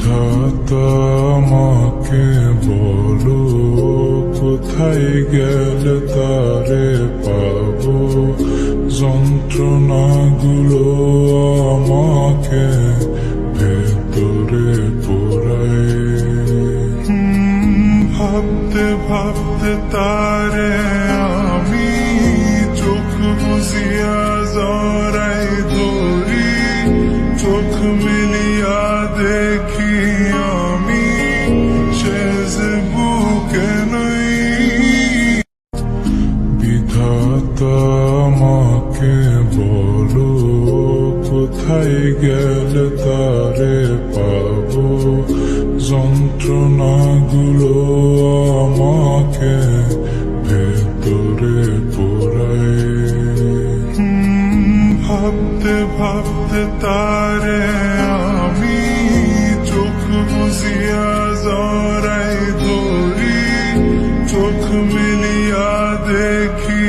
বিধাতা আমাকে বলো, কোথায় গেলে তারে পাবো? যন্ত্রণাগুলো আমাকে ভেতরে পোড়ায়। ভাবতে ভাবতে তারে আমি চোখ বুঝিয়া জড়াই ধরি। চোখ মিলিয়া দেখি আমি সে যে বুকে নাই। বিধাতা আমাকে বলো, কোথায় গেলে তারে পাবো? যন্ত্রণাগুলো আমাকে ভেতরে পোড়ায়। ভাবতে ভাবতে তারে আমি চোখ বুঝিয়া জড়াই ধরি। চোখ মিলিয়া দেখি